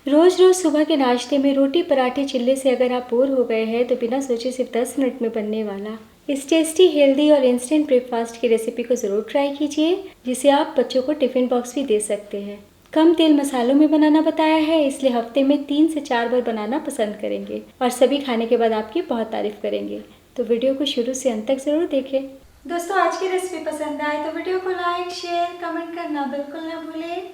रोज़ रोज़ सुबह के नाश्ते में रोटी पराठे चिल्ले से अगर आप बोर हो गए हैं तो बिना सोचे सिर्फ 10 मिनट में बनने वाला इस टेस्टी, हेल्दी और इंस्टेंट ब्रेकफास्ट की रेसिपी को ज़रूर ट्राई कीजिए, जिसे आप बच्चों को टिफ़िन बॉक्स भी दे सकते हैं। कम तेल मसालों में बनाना बताया है, इसलिए हफ्ते में 3 से 4 बार बनाना पसंद करेंगे और सभी खाने के बाद आपकी बहुत तारीफ करेंगे। तो वीडियो को शुरू से अंत तक ज़रूर देखें। दोस्तों, आज की रेसिपी पसंद आए तो वीडियो को लाइक, शेयर, कमेंट करना बिल्कुल ना भूलें।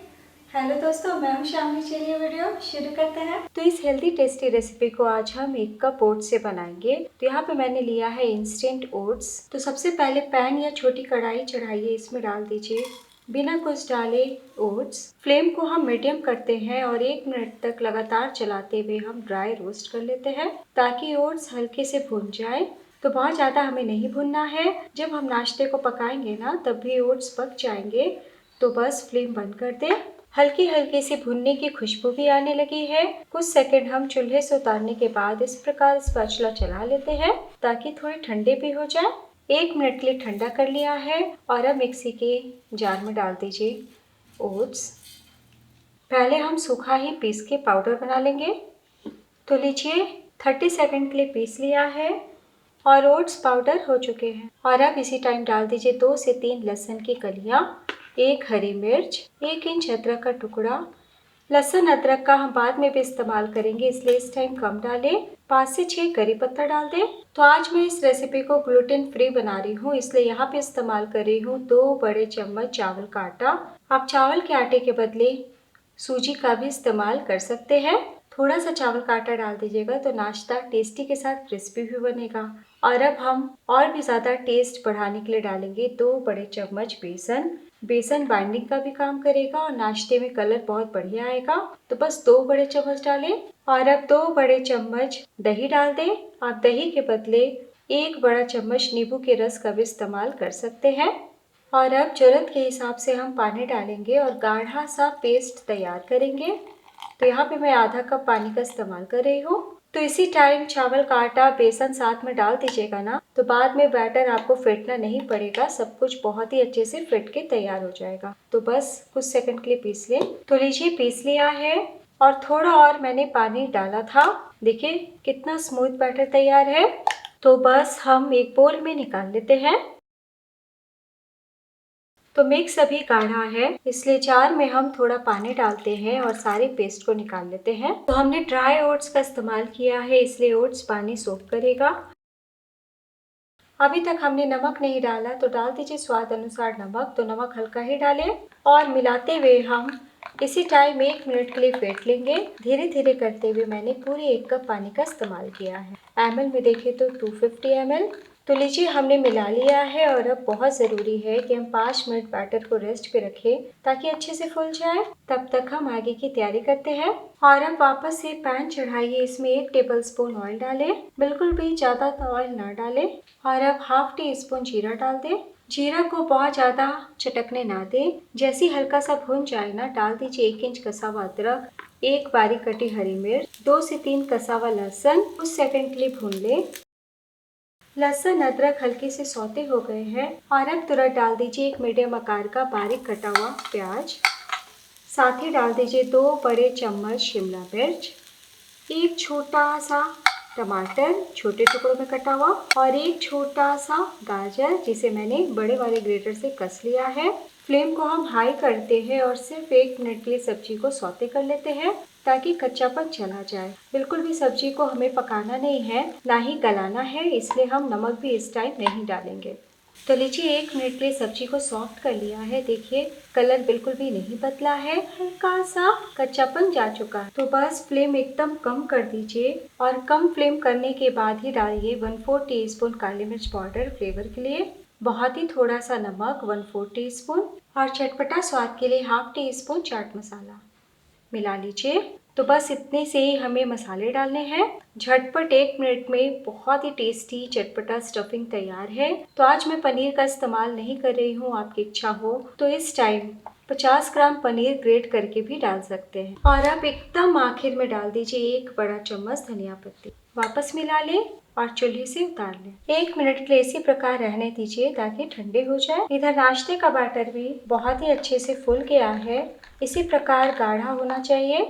हेलो दोस्तों, मैं हूं शामली। चलिए वीडियो शुरू करते हैं। तो इस हेल्दी टेस्टी रेसिपी को आज हम 1 कप ओट्स से बनाएंगे। तो यहाँ पे मैंने लिया है इंस्टेंट ओट्स। तो सबसे पहले पैन या छोटी कढ़ाई चढ़ाइए, इसमें डाल दीजिए बिना कुछ डाले ओट्स। फ्लेम को हम मीडियम करते हैं और 1 मिनट तक लगातार चलाते हुए हम ड्राई रोस्ट कर लेते हैं, ताकि ओट्स हल्के से भुन जाए। तो बहुत ज़्यादा हमें नहीं भुनना है। जब हम नाश्ते को पकाएंगे ना, तब भी ओट्स पक जाएंगे। तो बस फ्लेम बंद कर दें। हल्की हल्की सी भुनने की खुशबू भी आने लगी है। कुछ सेकंड हम चूल्हे से उतारने के बाद इस प्रकार स्पैचुला चला लेते हैं, ताकि थोड़े ठंडे भी हो जाए। 1 मिनट के लिए ठंडा कर लिया है और अब मिक्सी के जार में डाल दीजिए ओट्स। पहले हम सूखा ही पीस के पाउडर बना लेंगे। तो लीजिए, 30 सेकंड के लिए पीस लिया है और ओट्स पाउडर हो चुके हैं। और अब इसी टाइम डाल दीजिए 2 से 3 लहसुन की कलियां, 1 हरी मिर्च, 1 इंच अदरक का टुकड़ा। लहसुन अदरक का हम बाद में भी इस्तेमाल करेंगे, इसलिए इस टाइम कम डालें। 5 से 6 करी पत्ता डाल दें। तो आज मैं इस रेसिपी को ग्लूटेन फ्री बना रही हूँ, इसलिए यहाँ पे इस्तेमाल कर रही हूँ 2 बड़े चम्मच चावल का आटा। आप चावल के आटे के बदले सूजी का भी इस्तेमाल कर सकते हैं। थोड़ा सा चावल का आटा डाल दीजिएगा तो नाश्ता टेस्टी के साथ क्रिस्पी भी बनेगा। और अब हम और भी ज़्यादा टेस्ट बढ़ाने के लिए डालेंगे 2 बड़े चम्मच बेसन। बेसन बाइंडिंग का भी काम करेगा और नाश्ते में कलर बहुत बढ़िया आएगा। तो बस 2 बड़े चम्मच डालें। और अब 2 बड़े चम्मच दही डाल दें। आप दही के बदले 1 बड़ा चम्मच नींबू के रस का भी इस्तेमाल कर सकते हैं। और अब ज़रूरत के हिसाब से हम पानी डालेंगे और गाढ़ा सा पेस्ट तैयार करेंगे। तो यहाँ पे मैं आधा कप पानी का इस्तेमाल कर रही हूँ। तो इसी टाइम चावल का आटा, बेसन साथ में डाल दीजिएगा ना, तो बाद में बैटर आपको फेंटना नहीं पड़ेगा। सब कुछ बहुत ही अच्छे से फेंट के तैयार हो जाएगा। तो बस कुछ सेकंड के लिए पीस लें। तो लीजिए, पीस लिया है और थोड़ा और मैंने पानी डाला था। देखिए कितना स्मूथ बैटर तैयार है। तो बस हम एक बोल में निकाल लेते हैं। तो मिक्स अभी गाढ़ा है, इसलिए जार में हम थोड़ा पानी डालते हैं और सारे पेस्ट को निकाल लेते हैं। तो हमने ड्राई ओट्स का इस्तेमाल किया है, इसलिए ओट्स पानी सोख करेगा। अभी तक हमने नमक नहीं डाला, तो डाल दीजिए स्वाद अनुसार नमक। तो नमक हल्का ही डालें और मिलाते हुए हम इसी टाइम 1 मिनट के लिए फेंट लेंगे। धीरे धीरे करते हुए मैंने पूरे 1 कप पानी का इस्तेमाल किया है। ml में देखें तो 250 ml। तो लीजिए, हमने मिला लिया है और अब बहुत ज़रूरी है कि हम 5 मिनट बैटर को रेस्ट पे रखें, ताकि अच्छे से फूल जाए। तब तक हम आगे की तैयारी करते हैं। और अब वापस से पैन चढ़ाइए, इसमें 1 टेबलस्पून ऑयल डालें। बिल्कुल भी ज़्यादा ऑयल ना डालें। और अब ½ टीस्पून जीरा डाल दें। जीरा को बहुत ज़्यादा चटकने ना दें। जैसे ही हल्का सा भुन जाए ना, डाल दीजिए 1 इंच कसा हुआ अदरक, 1 बारीक कटी हरी मिर्च, 2 से 3 कसा हुआ लहसुन। कुछ सेकंड के लिए भून लें। लहसुन अदरक हल्के से सौते हो गए हैं और अब तुरंत डाल दीजिए 1 मीडियम आकार का बारीक कटा हुआ प्याज। साथ ही डाल दीजिए 2 बड़े चम्मच शिमला मिर्च, 1 छोटा सा टमाटर छोटे टुकड़ों में कटा हुआ और 1 छोटा सा गाजर, जिसे मैंने बड़े वाले ग्रेटर से कस लिया है। फ्लेम को हम हाई करते हैं और सिर्फ 1 मिनट के लिए सब्जी को सौते कर लेते हैं, ताकि कच्चापन चला जाए। बिल्कुल भी सब्जी को हमें पकाना नहीं है, ना ही गलाना है, इसलिए हम नमक भी इस टाइम नहीं डालेंगे। तो लीजिए, 1 मिनट के लिए सब्जी को सॉफ्ट कर लिया है। देखिए कलर बिल्कुल भी नहीं बदला है, हल्का सा कच्चापन जा चुका है। तो बस फ्लेम एकदम कम कर दीजिए और कम फ्लेम करने के बाद ही डालिए 1/4 टीस्पून काली मिर्च पाउडर फ्लेवर के लिए, बहुत ही थोड़ा सा नमक 1/4 टीस्पून और चटपटा स्वाद के लिए ½ टीस्पून चाट मसाला। मिला लीजिए। तो बस इतने से ही हमें मसाले डालने हैं। झटपट 1 मिनट में बहुत ही टेस्टी चटपटा स्टफिंग तैयार है। तो आज मैं पनीर का इस्तेमाल नहीं कर रही हूँ, आपकी इच्छा हो तो इस टाइम 50 ग्राम पनीर ग्रेट करके भी डाल सकते हैं। और अब एकदम आखिर में डाल दीजिए 1 बड़ा चम्मच धनिया पत्ती। वापस मिला लें और चूल्हे से उतार लें। 1 मिनट के लिए इसी प्रकार रहने दीजिए, ताकि ठंडे हो जाए। इधर नाश्ते का बैटर भी बहुत ही अच्छे से फूल गया है। इसी प्रकार गाढ़ा होना चाहिए।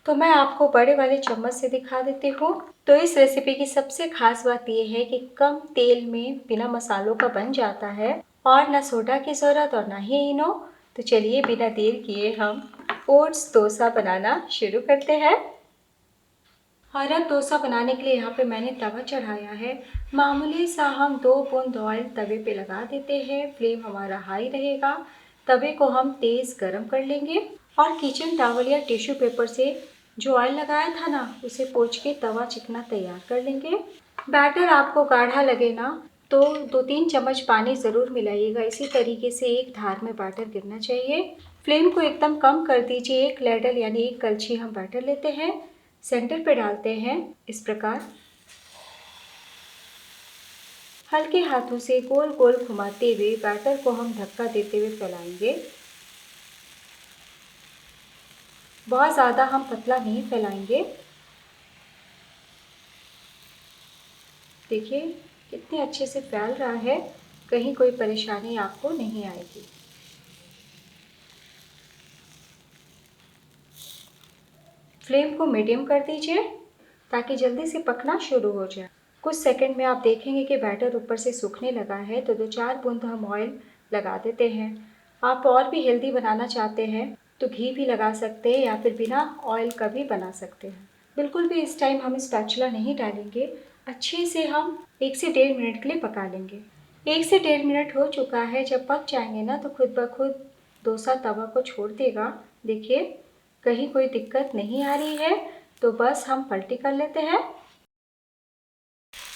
तो मैं आपको बड़े वाले चम्मच से दिखा देती हूँ। तो इस रेसिपी की सबसे खास बात यह है कि कम तेल में बिना मसालों का बन जाता है और ना सोडा की ज़रूरत और ना ही इनो। तो चलिए बिना देर किए हम ओट्स डोसा बनाना शुरू करते हैं। और अब डोसा बनाने के लिए यहाँ पे मैंने तवा चढ़ाया है। मामूली सा हम 2 बूंद ऑयल तवे पे लगा देते हैं। फ्लेम हमारा हाई रहेगा। तवे को हम तेज़ गरम कर लेंगे और किचन टॉवल या टिश्यू पेपर से जो ऑयल लगाया था ना उसे पोंछ के तवा चिकना तैयार कर लेंगे। बैटर आपको गाढ़ा लगे ना तो 2-3 चम्मच पानी ज़रूर मिलाइएगा। इसी तरीके से एक धार में बैटर गिरना चाहिए। फ्लेम को एकदम कम कर दीजिए। एक लैडल यानी एक कलछी हम बैटर लेते हैं, सेंटर पे डालते हैं। इस प्रकार हल्के हाथों से गोल गोल घुमाते हुए बैटर को हम धक्का देते हुए फैलाएंगे। बहुत ज़्यादा हम पतला नहीं फैलाएंगे। देखिए कितने अच्छे से फैल रहा है, कहीं कोई परेशानी आपको नहीं आएगी। फ्लेम को मीडियम कर दीजिए ताकि जल्दी से पकना शुरू हो जाए। कुछ सेकंड में आप देखेंगे कि बैटर ऊपर से सूखने लगा है। तो 2-4 बूंद हम ऑयल लगा देते हैं। आप और भी हेल्दी बनाना चाहते हैं तो घी भी लगा सकते हैं या फिर बिना ऑयल का भी बना सकते हैं। बिल्कुल भी इस टाइम हम स्पैचुला नहीं डालेंगे। अच्छे से हम 1 से 1.5 मिनट के लिए पका लेंगे। 1 से 1.5 मिनट हो चुका है। जब पक जाएंगे ना तो खुद ब खुद डोसा तवा को छोड़ देगा। देखिए कहीं कोई दिक्कत नहीं आ रही है। तो बस हम पलटी कर लेते हैं।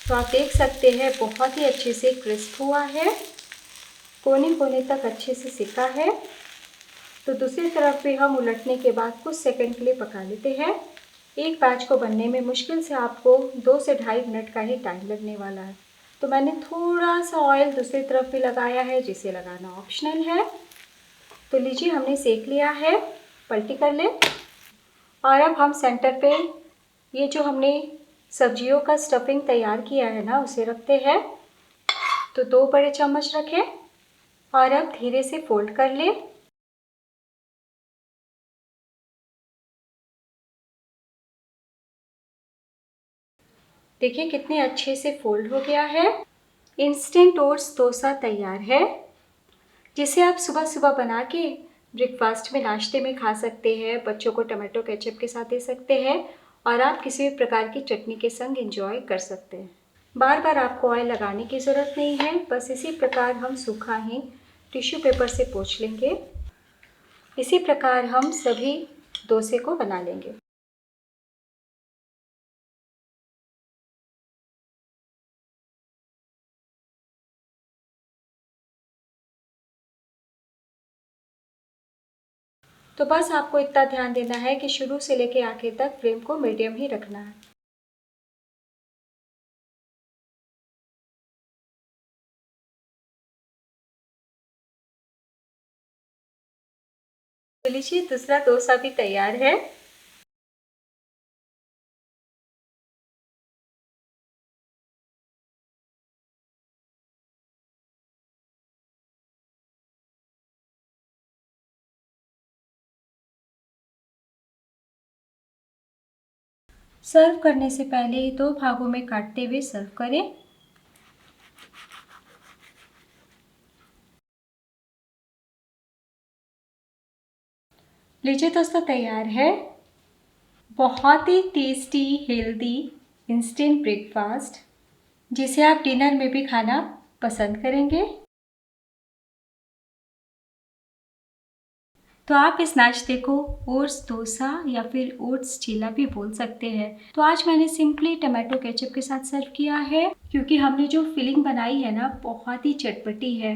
तो आप देख सकते हैं बहुत ही अच्छे से क्रिस्प हुआ है, कोने कोने तक अच्छे से सिका है। तो दूसरी तरफ भी हम उलटने के बाद कुछ सेकंड के लिए पका लेते हैं। एक बैच को बनने में मुश्किल से आपको 2 से 2.5 मिनट का ही टाइम लगने वाला है। तो मैंने थोड़ा सा ऑयल दूसरी तरफ भी लगाया है, जिसे लगाना ऑप्शनल है। तो लीजिए हमने सेक लिया है, पलटी कर लें। और अब हम सेंटर पे ये जो हमने सब्जियों का स्टफिंग तैयार किया है ना उसे रखते हैं। तो 2 बड़े चम्मच रखें और अब धीरे से फोल्ड कर लें। देखिए कितने अच्छे से फोल्ड हो गया है। इंस्टेंट ओट्स डोसा तैयार है, जिसे आप सुबह सुबह बना के ब्रेकफास्ट में नाश्ते में खा सकते हैं। बच्चों को टमाटो केचप के साथ दे सकते हैं और आप किसी भी प्रकार की चटनी के संग एंजॉय कर सकते हैं। बार बार आपको ऑयल लगाने की ज़रूरत नहीं है। बस इसी प्रकार हम सूखा ही टिश्यू पेपर से पोंछ लेंगे। इसी प्रकार हम सभी डोसे को बना लेंगे। तो बस आपको इतना ध्यान देना है कि शुरू से लेके आखिर तक फ्लेम को मीडियम ही रखना है। तो लीजिए दूसरा डोसा भी तैयार है। सर्व करने से पहले 2 भागों में काटते हुए सर्व करें। लीजिए दोस्तों तैयार है बहुत ही टेस्टी हेल्दी इंस्टेंट ब्रेकफास्ट, जिसे आप डिनर में भी खाना पसंद करेंगे। तो आप इस नाश्ते को ओट्स डोसा या फिर ओट्स चीला भी बोल सकते हैं। तो आज मैंने सिंपली टमाटो केचप के साथ सर्व किया है, क्योंकि हमने जो फिलिंग बनाई है ना बहुत ही चटपटी है।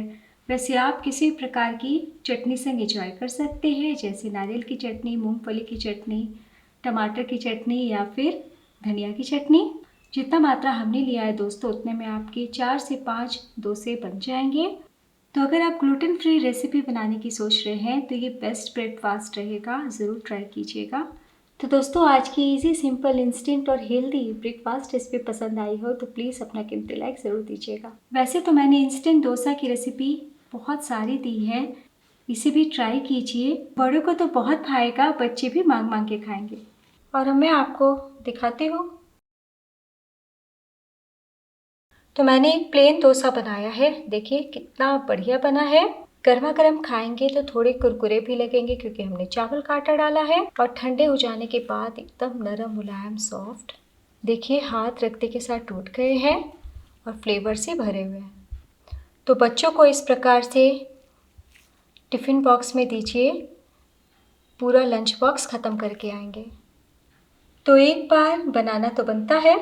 वैसे आप किसी प्रकार की चटनी से एंजॉय कर सकते हैं, जैसे नारियल की चटनी, मूंगफली की चटनी, टमाटर की चटनी या फिर धनिया की चटनी। जितना मात्रा हमने लिया है दोस्तों उतने में आपके 4 से 5 डोसे बन जाएंगे। तो अगर आप ग्लूटेन फ्री रेसिपी बनाने की सोच रहे हैं तो ये बेस्ट ब्रेकफास्ट रहेगा, ज़रूर ट्राई कीजिएगा। तो दोस्तों आज की इजी सिंपल इंस्टेंट और हेल्दी ब्रेकफास्ट रेसिपी पसंद आई हो तो प्लीज़ अपना कीमती लाइक ज़रूर दीजिएगा। वैसे तो मैंने इंस्टेंट डोसा की रेसिपी बहुत सारी दी है, इसे भी ट्राई कीजिए। बड़ों को तो बहुत भाएगा, बच्चे भी मांग मांग के खाएंगे। और मैं आपको दिखाती हूँ। तो मैंने एक प्लेन डोसा बनाया है, देखिए कितना बढ़िया बना है। गर्मा गर्म खाएंगे तो थोड़े कुरकुरे भी लगेंगे क्योंकि हमने चावल का आटा डाला है, और ठंडे हो जाने के बाद एकदम नरम मुलायम सॉफ्ट। देखिए हाथ रखते के साथ टूट गए हैं और फ्लेवर से भरे हुए हैं। तो बच्चों को इस प्रकार से टिफ़िन बॉक्स में दीजिए, पूरा लंच बॉक्स ख़त्म करके आएंगे। तो एक बार बनाना तो बनता है।